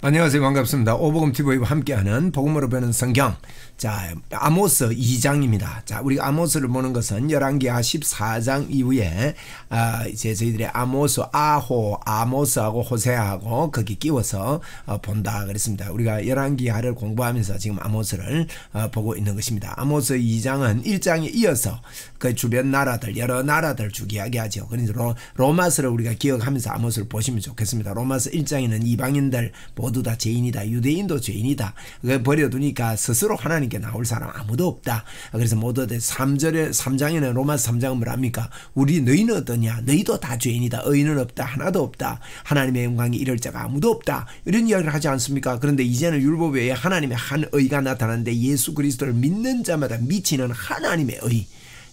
안녕하세요. 반갑습니다. 오복음TV와 함께하는 복음으로 배우는 성경. 자, 아모스 2장입니다. 자, 우리가 아모스를 보는 것은 열왕기하 14장 이후에 이제 저희들이 아모스, 아모스하고 호세아하고 거기 끼워서 본다 그랬습니다. 우리가 열왕기하를 공부하면서 지금 아모스를 보고 있는 것입니다. 아모스 2장은 1장에 이어서 그 주변 나라들, 여러 나라들 쭉 이야기하죠. 그래서 로마서를 우리가 기억하면서 아모스를 보시면 좋겠습니다. 로마서 1장에는 이방인들 모두 다 죄인이다. 유대인도 죄인이다. 버려두니까 스스로 하나님께 나올 사람 아무도 없다. 그래서 모두 3장에는 로마서 3장은 뭐랍니까? 우리 너희는 어떠냐? 너희도 다 죄인이다. 의인은 없다. 하나도 없다. 하나님의 영광이 이를 자가 아무도 없다. 이런 이야기를 하지 않습니까? 그런데 이제는 율법 외에 하나님의 한 의가 나타나는데 예수 그리스도를 믿는 자마다 미치는 하나님의 의,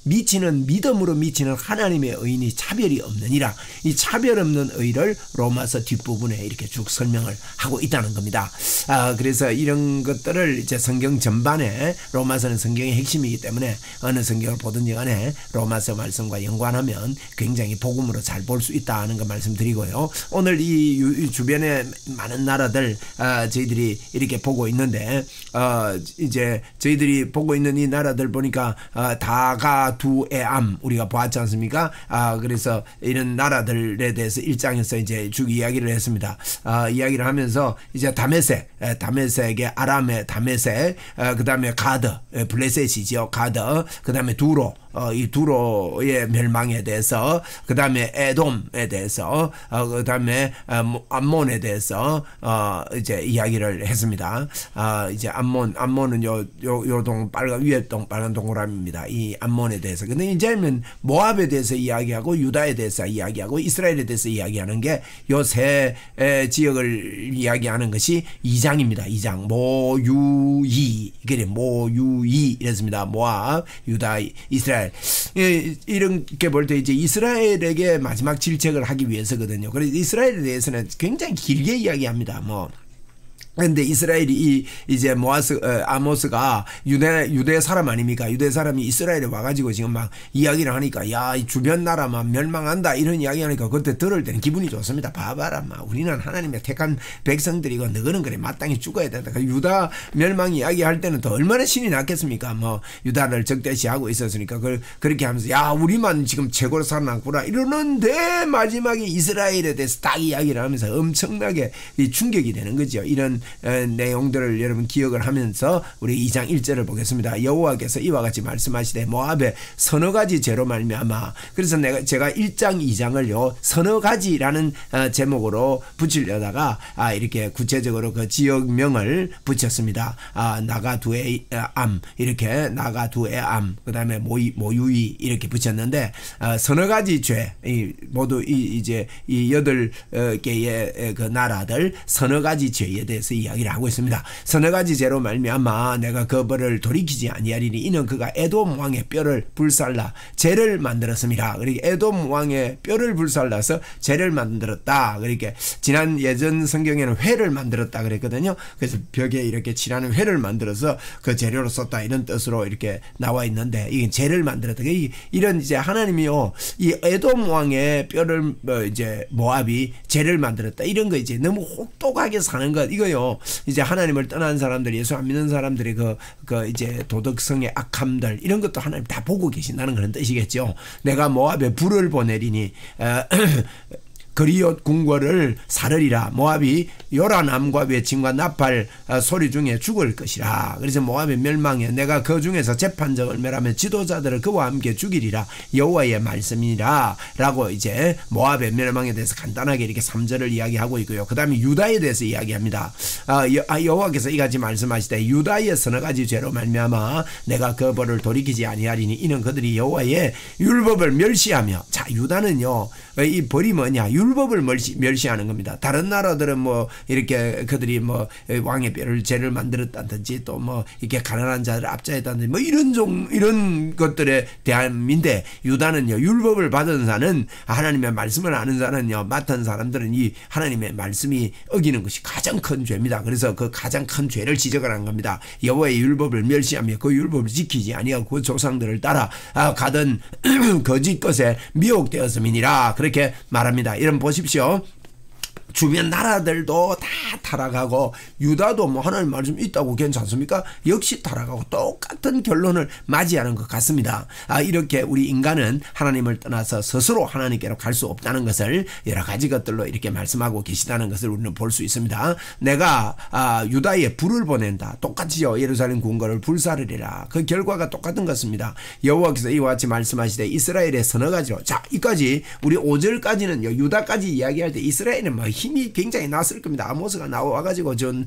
미치는 믿음으로 미치는 하나님의 의인이 차별이 없느니라. 이 차별 없는 의를 로마서 뒷부분에 이렇게 쭉 설명을 하고 있다는 겁니다. 그래서 이런 것들을 이제 성경 전반에, 로마서는 성경의 핵심이기 때문에 어느 성경을 보든지 간에 로마서 말씀과 연관하면 굉장히 복음으로 잘 볼 수 있다는 거 말씀드리고요. 오늘 이 주변에 많은 나라들 저희들이 이렇게 보고 있는데 이제 저희들이 보고 있는 이 나라들 보니까 다가두에암 우리가 보았지 않습니까? 그래서 이런 나라들에 대해서 1장에서 이제 쭉 이야기를 했습니다. 이야기를 하면서 이제 다메섹의 아람의 다메섹, 그 다음에 가드, 블레셋이지요. 가드, 그 다음에 두로, 이 두로의 멸망에 대해서, 그 다음에 에돔에 대해서, 그 다음에 암몬에 대해서 이제 이야기를 했습니다. 이제 암몬은 요 빨간 위에 빨간 동그라미입니다. 이 암몬에 대해서. 근데 이제는 모압에 대해서 이야기하고 유다에 대해서 이야기하고 이스라엘에 대해서 이야기하는 게 요 세 지역을 이야기하는 것이 2장입니다. 2장 모유이, 그래 모유이 이랬습니다. 모압, 유다, 이스라엘. 이렇게 볼 때 이제 이스라엘에게 마지막 질책을 하기 위해서거든요. 그래서 이스라엘에 대해서는 굉장히 길게 이야기합니다. 그런데 이스라엘이 이제 아모스가 유대 사람 아닙니까? 유대 사람이 이스라엘에 와가지고 지금 막 이야기를 하니까 야, 이 주변 나라만 멸망한다 이런 이야기 하니까 그때 들을 때는 기분이 좋습니다. 봐봐라, 우리는 하나님의 택한 백성들이고 너희는 그래 마땅히 죽어야 된다. 유다 멸망 이야기할 때는 더 얼마나 신이 났겠습니까? 유다를 적대시하고 있었으니까 그렇게 하면서 야, 우리만 지금 최고로 살아남구나 이러는데 마지막에 이스라엘에 대해서 딱 이야기를 하면서 엄청나게 충격이 되는 거죠. 이런 내용들을 여러분 기억을 하면서 우리 2장 1절을 보겠습니다. 여호와께서 이와 같이 말씀하시되 모압의 서너 가지 죄로 말미암아. 그래서 제가 1장 2장을요 서너 가지라는 제목으로 붙이려다가 이렇게 구체적으로 그 지역명을 붙였습니다. 나가두에암, 이렇게 나가두에암, 그 다음에 모유이 이렇게 붙였는데 서너 가지 죄, 모두 이제 이 8개의 그 나라들 서너 가지 죄에 대해서 이야기를 하고 있습니다. 서너 가지 죄로 말미암아 내가 그 벌을 돌이키지 아니하리니 이는 그가 에돔 왕의 뼈를 불살라 죄를 만들었습니다. 그러니까 에돔 왕의 뼈를 불살라서 죄를 만들었다. 그러니까 지난 예전 성경에는 회를 만들었다 그랬거든요. 그래서 벽에 이렇게 칠하는 회를 만들어서 그 재료로 썼다 이런 뜻으로 이렇게 나와 있는데 이게 죄를 만들었다. 이런 이제 하나님이요 이 에돔 왕의 뼈를 이제 모압이 죄를 만들었다. 이런 거 이제 너무 혹독하게 사는 것 이거요. 이제 하나님을 떠난 사람들, 예수 안 믿는 사람들의 그 이제 도덕성의 악함들 이런 것도 하나님 다 보고 계신다는 그런 뜻이겠죠. 내가 모압에 불을 보내리니 그리옷 궁궐을 사르리라. 모압이 요란함과 외침과 나팔 소리 중에 죽을 것이라. 그래서 모압의 멸망에 내가 그 중에서 재판정을 멸하며 지도자들을 그와 함께 죽이리라. 여호와의 말씀이라 라고 이제 모압의 멸망에 대해서 간단하게 이렇게 3절을 이야기하고 있고요. 그 다음에 유다에 대해서 이야기합니다. 여호와께서 이같이 말씀하시되 유다의 서너 가지 죄로 말미암아 내가 그 벌을 돌이키지 아니하리니 이는 그들이 여호와의 율법을 멸시하며. 자, 유다는요 이 벌이 뭐냐, 율법을 멸시하는 겁니다. 다른 나라들은 이렇게 그들이 왕의 뼈를 죄를 만들었다든지 또 이렇게 가난한 자를 압제했다든지 이런 것들에 대함인데 유다는요 율법을 받은 자는, 하나님의 말씀을 아는 자는요, 맡은 사람들은 이 하나님의 말씀이 어기는 것이 가장 큰 죄입니다. 그래서 그 가장 큰 죄를 지적을 한 겁니다. 여호와의 율법을 멸시하며 그 율법을 지키지 아니하고 그 조상들을 따라 가던 거짓 것에 미혹되었음이니라 그렇게 말합니다. 이런 보십시오. 주변 나라들도 다 타락하고 유다도 뭐 하나님 말씀 있다고 괜찮습니까? 역시 타락하고 똑같은 결론을 맞이하는 것 같습니다. 이렇게 우리 인간은 하나님을 떠나서 스스로 하나님께로 갈 수 없다는 것을 여러 가지 것들로 이렇게 말씀하고 계시다는 것을 우리는 볼 수 있습니다. 내가 유다에 불을 보낸다. 똑같이요. 예루살렘 궁궐을 불사르리라. 그 결과가 똑같은 것입니다. 여호와께서 이와 같이 말씀하시되 이스라엘의 서너 가지로, 자, 이까지 우리 5절까지는 유다까지 이야기할 때 이스라엘은 뭐 힘이 굉장히 났을 겁니다. 아모스가 나와가지고 전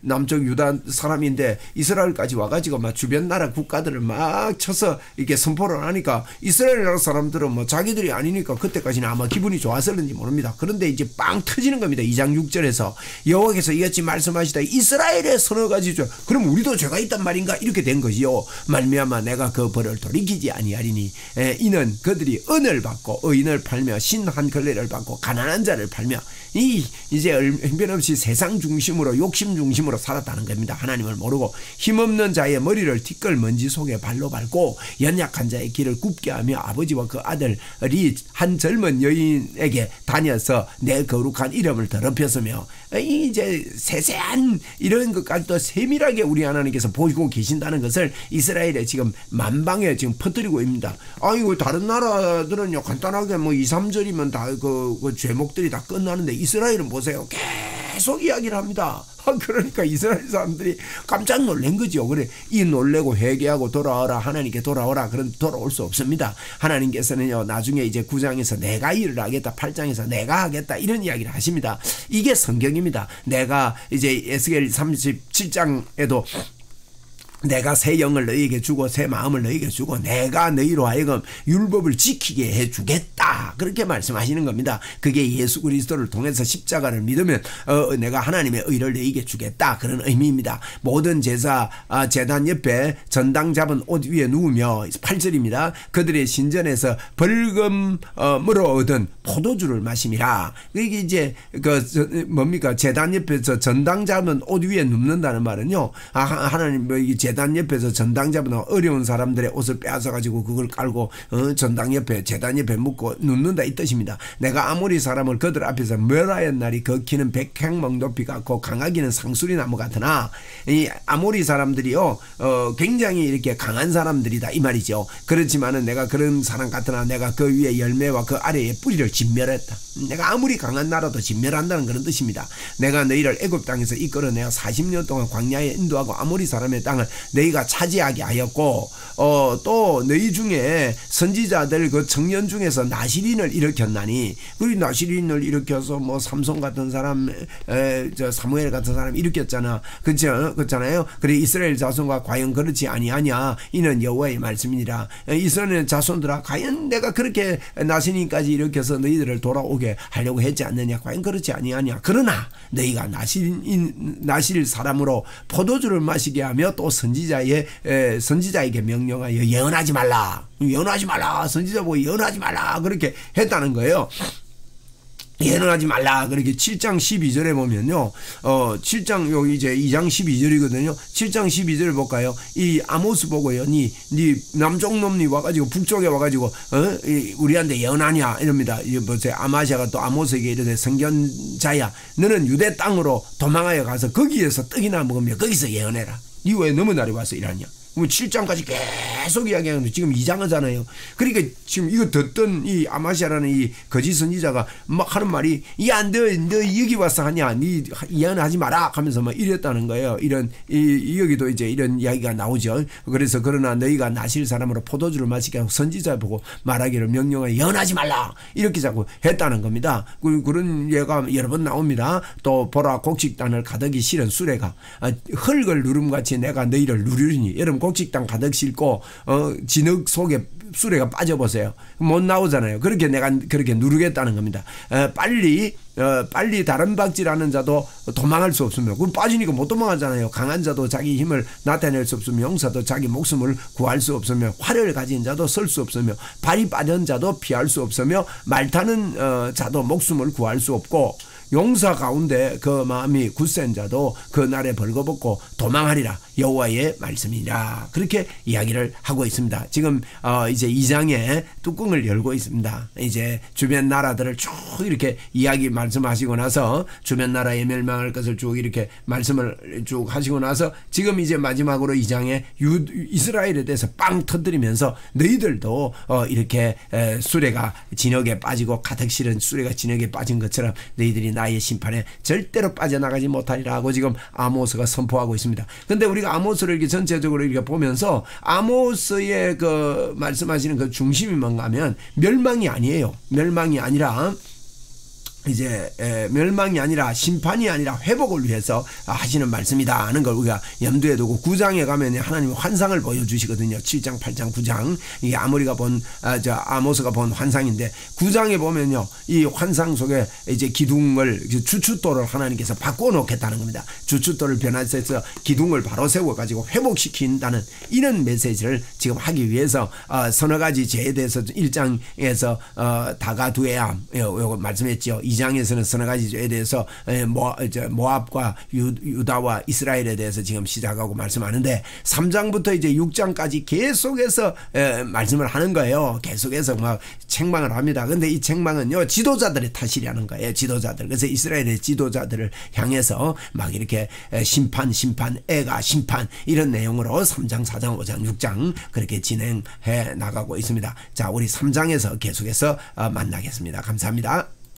남쪽 유다 사람인데 이스라엘까지 와가지고 막 주변 나라 국가들을 막 쳐서 이렇게 선포를 하니까 이스라엘 나라 사람들은 뭐 자기들이 아니니까 그때까지는 아마 기분이 좋았을는지 모릅니다. 그런데 이제 빵 터지는 겁니다. 2장 6절에서 여호와께서 이같이 말씀하시다 의인의 서너 가지죠. 그럼 우리도 죄가 있단 말인가? 이렇게 된 것이요. 말미암아 내가 그 벌을 돌이키지 아니하리니 이는 그들이 은을 받고 의인을 팔며 신한 걸레를 받고 가난한 자를 팔며 이제 형편없이 세상 중심으로 욕심 중심으로 살았다는 겁니다. 하나님을 모르고 힘없는 자의 머리를 티끌 먼지 속에 발로 밟고 연약한 자의 길을 굽게 하며 아버지와 그 아들이 한 젊은 여인에게 다녀서 내 거룩한 이름을 더럽혔으며 이제 세세한 이런 것까지도 세밀하게 우리 하나님께서 보시고 계신다는 것을 이스라엘에 지금 만방에 지금 퍼뜨리고 있습니다. 이거 다른 나라들은요 간단하게 뭐 2, 3절이면 다 그 죄목들이 다 끝나는데 이스라엘은 보세요. 계속 이야기를 합니다. 그러니까 이스라엘 사람들이 깜짝 놀란 거죠. 그래, 이 놀래고 회개하고 돌아오라, 하나님께 돌아오라. 그런데 돌아올 수 없습니다. 하나님께서는요 나중에 이제 9장에서 내가 일을 하겠다, 8장에서 내가 하겠다 이런 이야기를 하십니다. 이게 성경입니다. 내가 이제 에스겔 37장에도 내가 새 영을 너희에게 주고 새 마음을 너희에게 주고 내가 너희로 하여금 율법을 지키게 해주겠다. 그렇게 말씀하시는 겁니다. 그게 예수 그리스도를 통해서 십자가를 믿으면 내가 하나님의 의를 너희에게 주겠다. 그런 의미입니다. 모든 제사 제단 옆에 전당 잡은 옷 위에 누우며 8절입니다. 그들의 신전에서 벌금으로 얻은 포도주를 마심이라. 이게 이제 뭡니까? 제단 옆에서 전당 잡은 옷 위에 눕는다는 말은요. 하나님 재단 옆에서 전당 잡은 어려운 사람들의 옷을 빼앗아 가지고 그걸 깔고 전당 옆에 제단 옆에 묻고 눕는다 이 뜻입니다. 내가 아모리 사람을 그들 앞에서 멸하였나리 걷기는 백행목 높이 같고 강하기는 상수리 나무 같으나 이 아모리 사람들이요 굉장히 이렇게 강한 사람들이다 이 말이죠. 그렇지만은 내가 그런 사람 같으나 내가 그 위에 열매와 그 아래에 뿌리를 진멸했다. 내가 아무리 강한 나라도 진멸한다는 그런 뜻입니다. 내가 너희를 애굽 땅에서 이끌어내어 40년 동안 광야에 인도하고 아모리 사람의 땅을 너희가 차지하게 하였고 또 너희 중에 선지자들 그 청년 중에서 나시린을 일으켰나니 그 나시린을 일으켜서 뭐 삼손 같은 사람 사무엘 같은 사람 일으켰잖아. 그렇잖아요. 그래 이스라엘 자손과 과연 그렇지 아니하냐 이는 여호와의 말씀이니라. 이스라엘 자손들아 과연 내가 그렇게 나시린까지 일으켜서 너희들을 돌아오게 하려고 했지 않느냐. 과연 그렇지 아니하냐. 그러나 너희가 나실 사람으로 포도주를 마시게 하며 또 선지자에게 명령하여 예언하지 말라. 예언하지 말라. 선지자 보고 예언하지 말라. 그렇게 했다는 거예요. 예언하지 말라. 그렇게 7장 12절에 보면요. 7장 여기 이제 2장 12절이거든요. 7장 12절을 볼까요? 이 아모스 보고요. 니 남쪽 놈이 와가지고 북쪽에 와가지고 우리한테 예언하냐 이럽니다. 보세요. 아마시아가 또 아모스에게 이르되 선견자야 너는 유대 땅으로 도망하여 가서 거기에서 떡이나 먹으며 거기서 예언해라. 니 왜 너무 날이 와서 일하냐? 7장까지 계속 이야기하는데 지금 2장 하잖아요. 그러니까 지금 이거 듣던 이 아마시아라는 이 거짓 선지자가 막 하는 말이 야 너 여기 와서 하냐? 니 예언하지 마라 하면서 막 이랬다는 거예요. 여기도 이제 이런 이야기가 나오죠. 그래서 그러나 너희가 나실 사람으로 포도주를 마시게 하고 선지자 보고 말하기를 명령하여 예언하지 말라 이렇게 자꾸 했다는 겁니다. 그런 예가 여러 번 나옵니다. 또 보라 곡식단을 가득히 실은 수레가 흙을 누름같이 내가 너희를 누르리니 여러분 곡식당 가득 싣고 진흙 속에 수레가 빠져보세요. 못 나오잖아요. 그렇게 내가 그렇게 누르겠다는 겁니다. 빨리 다른 박질하는 자도 도망할 수 없으며 그럼 빠지니까 못 도망하잖아요. 강한 자도 자기 힘을 나타낼 수 없으며 용사도 자기 목숨을 구할 수 없으며 활을 가진 자도 설 수 없으며 발이 빠진 자도 피할 수 없으며 말 타는 자도 목숨을 구할 수 없고 용사 가운데 그 마음이 굳센 자도 그 날에 벌거벗고 도망하리라. 여호와의 말씀이라. 그렇게 이야기를 하고 있습니다. 지금 이제 2장에 뚜껑을 열고 있습니다. 이제 주변 나라들을 쭉 이렇게 이야기 말씀하시고 나서 주변 나라에 멸망할 것을 쭉 이렇게 말씀을 쭉 하시고 나서 지금 이제 마지막으로 2장에 이스라엘에 대해서 빵 터뜨리면서 너희들도 이렇게 수레가 진흙에 빠지고 가득 실은 수레가 진흙에 빠진 것처럼 너희들이 나의 심판에 절대로 빠져나가지 못하리라 하고 지금 아모스가 선포하고 있습니다. 그런데 우리가 아모스를 이렇게 전체적으로 이렇게 보면서 아모스의 그 말씀하시는 그 중심이 뭔가 하면 멸망이 아니에요. 멸망이 아니라 이제 멸망이 아니라 심판이 아니라 회복을 위해서 하시는 말씀이다 하는 걸 우리가 염두에 두고 9장에 가면 하나님이 환상을 보여주시거든요. 7장 8장 9장 이게 아모스가 본 환상인데 9장에 보면요 이 환상 속에 이제 기둥을 주춧돌을 하나님께서 바꿔놓겠다는 겁니다. 주춧돌을 변화해서 기둥을 바로 세워가지고 회복시킨다는 이런 메시지를 지금 하기 위해서 서너 가지 죄에 대해서 1장에서 다가두에암 요거 말씀했죠. 2장에서는 서너 가지 죄에 대해서 모압과 유다와 이스라엘에 대해서 지금 시작하고 말씀하는데 3장부터 이제 6장까지 계속해서 말씀을 하는 거예요. 계속해서 막 책망을 합니다. 근데 이 책망은요 지도자들의 탓이라는 거예요. 지도자들. 그래서 이스라엘의 지도자들을 향해서 막 이렇게 심판 애가 심판 이런 내용으로 3장 4장 5장 6장 그렇게 진행해 나가고 있습니다. 자 우리 3장에서 계속해서 만나겠습니다. 감사합니다.